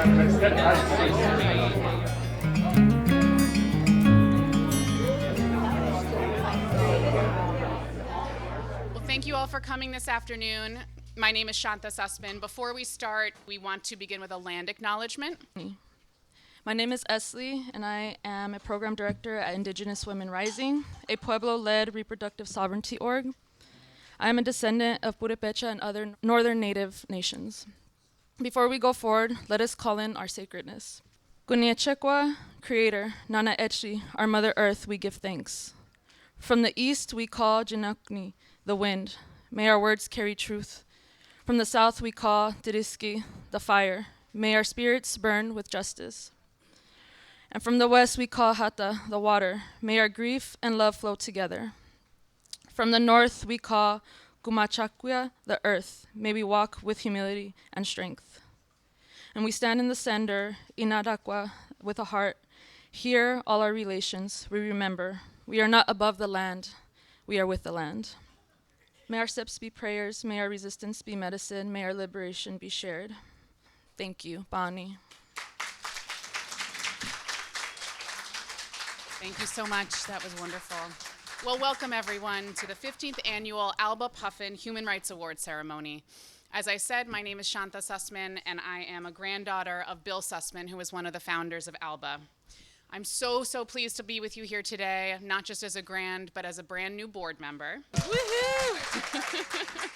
Well, thank you all for coming this afternoon. My name is Shanta Sussman. Before we start, we want to begin with a land acknowledgement. My name is Esley, and I am a program director at Indigenous Women Rising, a Pueblo-led reproductive sovereignty org. I am a descendant of Purepecha and other northern native nations. Before we go forward, let us call in our sacredness. Guniechekwa, Creator, Nana Echi, our Mother Earth, we give thanks. From the east, we call Jinakni, the wind. May our words carry truth. From the south, we call Diriski, the fire. May our spirits burn with justice. And from the west, we call Hata, the water. May our grief and love flow together. From the north, we call Gumachakwia, the earth. May we walk with humility and strength. And we stand in the sender, Inadakwa, with a heart. Here, all our relations, we remember. We are not above the land, we are with the land. May our steps be prayers, may our resistance be medicine, may our liberation be shared. Thank you, Bonnie. Thank you so much. That was wonderful. Well, welcome everyone to the 15th annual ALBA Puffin Human Rights Award ceremony. As I said, my name is Shanta Sussman, and I am a granddaughter of Bill Sussman, who was one of the founders of ALBA. I'm so pleased to be with you here today, not just as a but as a brand new board member. Woohoo!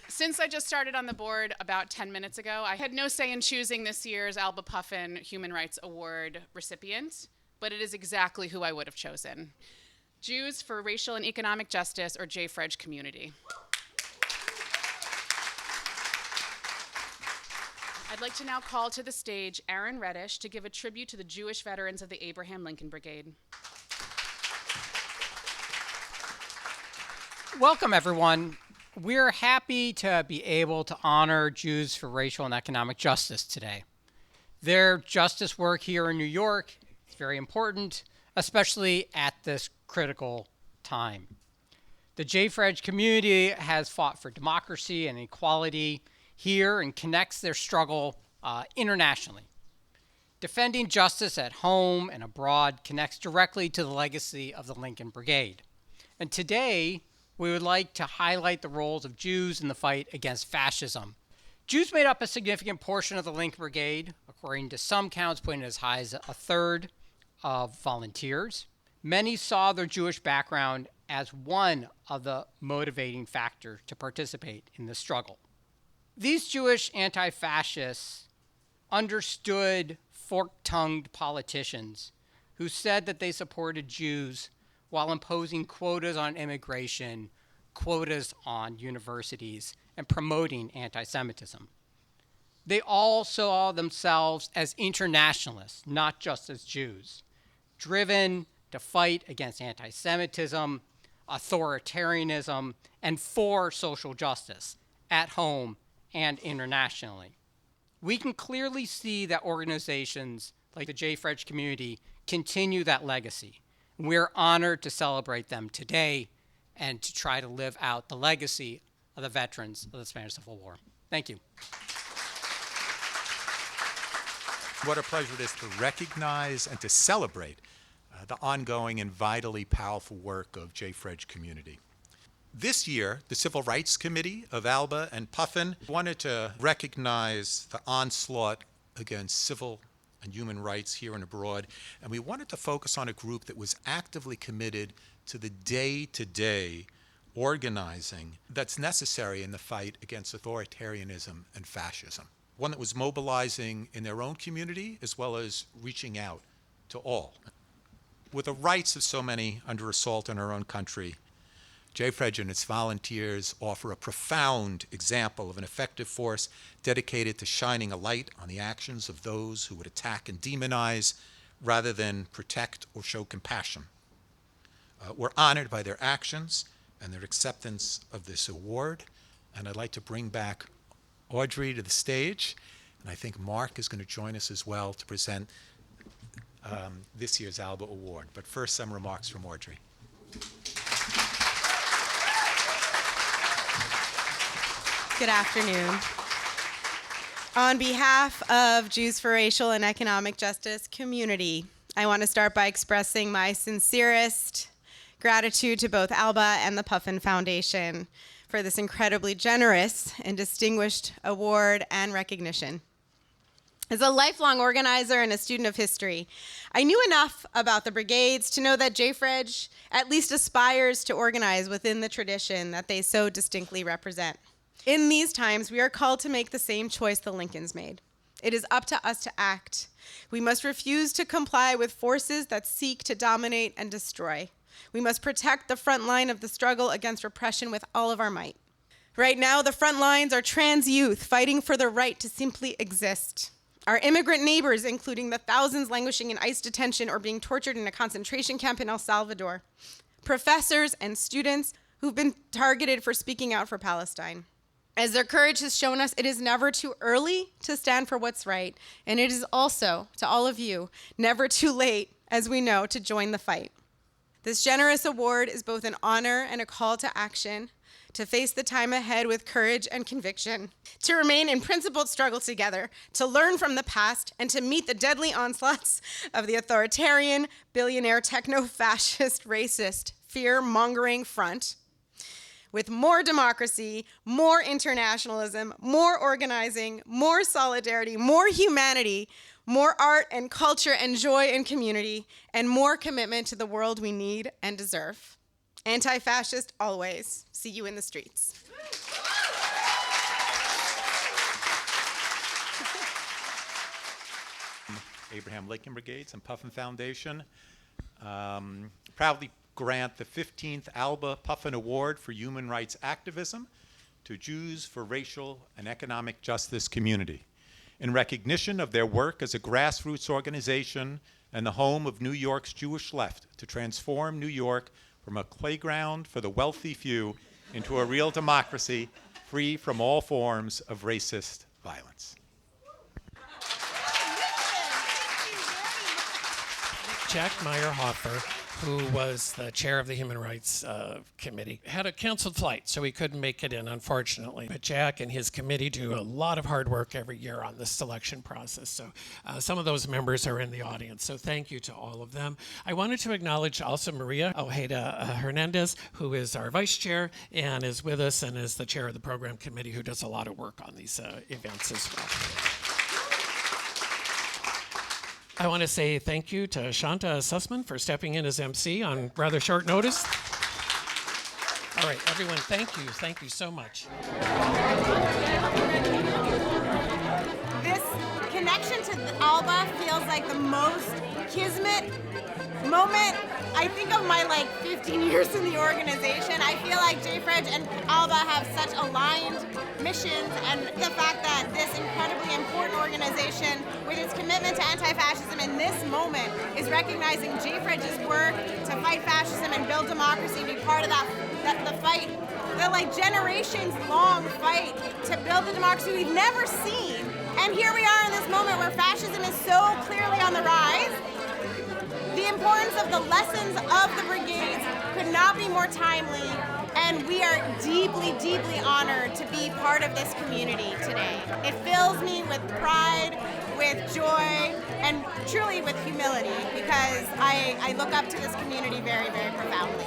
Since I just started on the board about 10 minutes ago, I had no say in choosing this year's ALBA Puffin Human Rights Award recipient, but it is exactly who I would have chosen. Jews for Racial and Economic Justice, or JFREJ community. I'd like to now call to the stage Aaron Reddish to give a tribute to the Jewish veterans of the Abraham Lincoln Brigade. Welcome, everyone. We're happy to be able to honor Jews for Racial and Economic Justice today. Their justice work here in New York is very important, especially at this critical time. The JFREJ community has fought for democracy and equality here and connects their struggle internationally. Defending justice at home and abroad connects directly to the legacy of the Lincoln Brigade. And today, we would like to highlight the roles of Jews in the fight against fascism. Jews made up a significant portion of the Lincoln Brigade, according to some counts, putting it as high as a third of volunteers. Many saw their Jewish background as one of the motivating factors to participate in the struggle. These Jewish anti-fascists understood fork-tongued politicians who said that they supported Jews while imposing quotas on immigration, quotas on universities, and promoting anti-Semitism. They all saw themselves as internationalists, not just as Jews, driven to fight against anti-Semitism, authoritarianism, and for social justice at home and internationally. We can clearly see that organizations like the JFREJ community continue that legacy. We're honored to celebrate them today and to try to live out the legacy of the veterans of the Spanish Civil War. Thank you. What a pleasure it is to recognize and to celebrate the ongoing and vitally powerful work of JFREJ community. This year, the Civil Rights Committee of ALBA and Puffin wanted to recognize the onslaught against civil and human rights here and abroad, and we wanted to focus on a group that was actively committed to the day-to-day organizing that's necessary in the fight against authoritarianism and fascism. One that was mobilizing in their own community as well as reaching out to all. With the rights of so many under assault in our own country, JFREJ and its volunteers offer a profound example of an effective force dedicated to shining a light on the actions of those who would attack and demonize rather than protect or show compassion. We're honored by their actions and their acceptance of this award, and I'd like to bring back Audrey to the stage, and I think Mark is going to join us as well to present this year's ALBA Award. But first, some remarks from Audrey. Good afternoon. On behalf of Jews for Racial and Economic Justice community, I want to start by expressing my sincerest gratitude to both ALBA and the Puffin Foundation for this incredibly generous and distinguished award and recognition. As a lifelong organizer and a student of history, I knew enough about the brigades to know that JFREJ at least aspires to organize within the tradition that they so distinctly represent. In these times, we are called to make the same choice the Lincolns made. It is up to us to act. We must refuse to comply with forces that seek to dominate and destroy. We must protect the front line of the struggle against repression with all of our might. Right now, the front lines are trans youth fighting for the right to simply exist. Our immigrant neighbors, including the thousands languishing in ICE detention or being tortured in a concentration camp in El Salvador. Professors and students who've been targeted for speaking out for Palestine. As their courage has shown us, it is never too early to stand for what's right. And it is also, to all of you, never too late, as we know, to join the fight. This generous award is both an honor and a call to action, to face the time ahead with courage and conviction, to remain in principled struggle together, to learn from the past, and to meet the deadly onslaughts of the authoritarian, billionaire, techno-fascist, racist, fear-mongering front, with more democracy, more internationalism, more organizing, more solidarity, more humanity, more art and culture and joy and community, and more commitment to the world we need and deserve. Anti-fascist always. See you in the streets. Abraham Lincoln Brigades and Puffin Foundation proudly grant the 15th ALBA Puffin Award for Human Rights Activism to Jews for Racial and Economic Justice community in recognition of their work as a grassroots organization and the home of New York's Jewish left to transform New York from a playground for the wealthy few into a real democracy free from all forms of racist violence. Jack Meyer-Hoffer, who was the chair of the Human Rights Committee, had a canceled flight, so he couldn't make it in, unfortunately. But Jack and his committee do a lot of hard work every year on this selection process. So some of those members are in the audience, so thank you to all of them. I wanted to acknowledge also Maria Ojeda Hernandez, who is our vice chair and is with us and is the chair of the program committee, who does a lot of work on these events as well. I want to say thank you to Shanta Sussman for stepping in as MC on rather short notice. All right, everyone, thank you so much. This connection to ALBA feels like the most kismet moment, I think, of my 15 years in the organization. I feel like JFREJ and ALBA have such aligned missions, and the fact that this incredibly important organization, with its commitment to anti-fascism in this moment, is recognizing JFREJ's work to fight fascism and build democracy, and be part of the fight, the generations-long fight to build the democracy we've never seen. And here we are in this moment where fascism is so clearly on the rise. The importance of the lessons of the brigades could not be more timely, and we are deeply, deeply honored to be part of this community today. It fills me with pride, with joy, and truly with humility, because I look up to this community very, very profoundly.